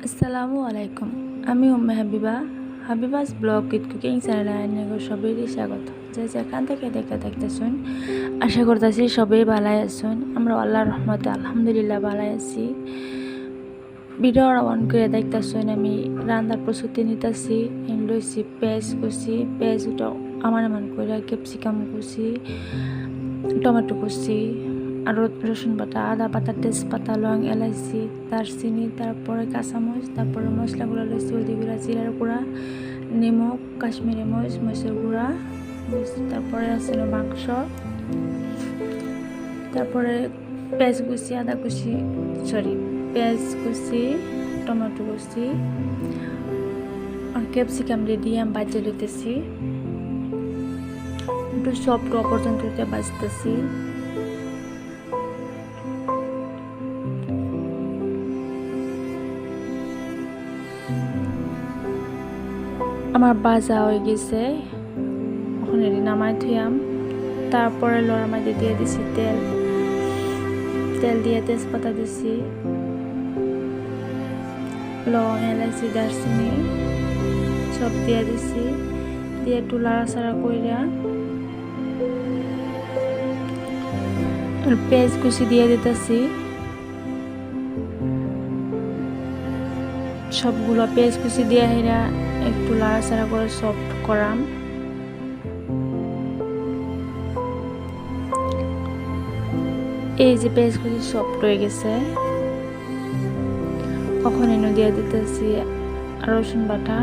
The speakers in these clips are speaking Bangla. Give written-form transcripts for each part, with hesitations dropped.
আসসালামু আলাইকুম। আমি Umme Habiba's blog with cooking চ্যানেলে সবাইকে স্বাগত। যে যেখান থেকে দেখতেছেন আশা করতেছি সবাই ভালো আছেন। আমরা আল্লাহর রহমতে আলহামদুলিল্লাহ ভালো আছি। ভিডিও অন করে দেখতেছেন আমি রান্নার প্রস্তুতি নিতেছি। লইছি পেঁয়াজ কুচি, পেঁয়াজটা এমন করে ক্যাপসিকাম কুচি, টমেটো কুচি আর রসুন বাটা, আদা বাটা, তেজপাতা, লং, এলাইচি, দারচিনি, তারপরে কাঁচামরিচ, তারপরে মশলাগুলো লইছি হলদি গুঁড়া, জিরার গুঁড়া, নিমক, কাশ্মীরি মরিচ, মরিচের গুঁড়া, তারপরে আছে মাংস, তারপরে পেঁয়াজ কুচি, আদা কুচি, পেঁয়াজ কুচি, টমেটো কুচি আর ক্যাপসিকাম দিয়ে আমি বাজিয়ে লইতেছি। একটু সফট পর্যন্ত বাজতেছি। আমার বাজা হয়ে গেছে, ওখানে নামাই থুয়াম। তারপরে লড়ার মাঝে দিয়ে দিছি তেল দিয়ে তেজপাতা দিছি, লং, এলাচি, দারচিনি সব দিয়ে দিছি, দিয়ে একটু লাড়াচাড়া কইরা পেঁয়াজ কুচি দিয়ে দিতেছি। সবগুলো পেঁয়াজ কুচি দিয়ে হেরা একটু লাড়াচাড়া করে সফট করাম। এই যে পেঁয়াজ কুচি সফট হয়ে গেছে, ওখানে দিয়ে দিতেছি রসুন বাটা,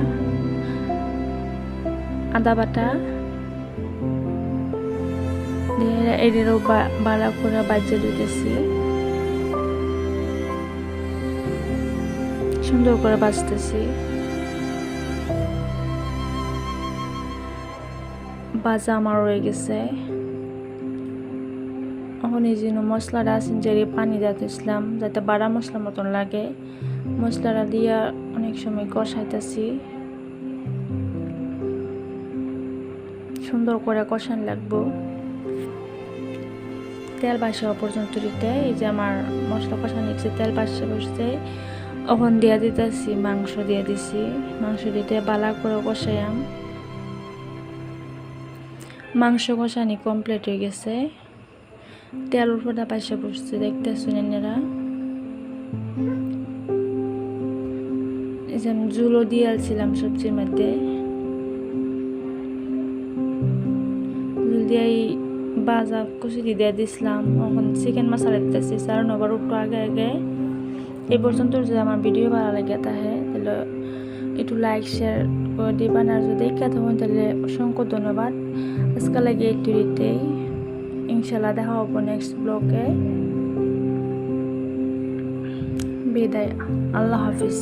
আদা বাটা দিয়ে এদেরও বালা করে বাজিয়ে দিতেছি। সুন্দর করে বাজতেছি। বাজা আমার রয়ে গেছে। এখন এই জন্য মশলাটা যে পানি দিতেছিলাম যাতে বাড়া মশলা মতন লাগে, মশলাটা দিয়া অনেক সময় কষাইতেছি। সুন্দর করে কষান লাগবো, তেল বাসা পর্যন্ত দিতে। এই যে আমার মশলা কষানো নিচ্ছে, তেল বাসা বসছে, ওখান দিয়ে দিতেছি মাংস দিয়ে দিছি। মাংস দিতে বালা করে কষাইয়াম। মাংস কষানি কমপ্লিট হয়ে গেছে, তেল উপরটা পাশে বসছে, দেখতেছেন এনারা। এই যে আমি জুলও দিয়ে আলছিলাম সবজির মধ্যে, জুল দিয়ে বাজা কুচি দিয়ে দিছিলাম। এখন চিকেন মশলা দিতেছি, কারণ আবার একটু আগে এই পর্যন্ত যদি আমার ভিডিও ভালো লাগে তাহলে একটু লাইক শেয়ার করে দিবেন। আর যদি দেখা থাকুন তাহলে অসংখ্য ধন্যবাদ। আজকে লাগে এই টুরিতেই, ইনশাল্লাহ দেখা হবো নেক্সট ব্লগে। বিদায়, আল্লাহ হাফিজ।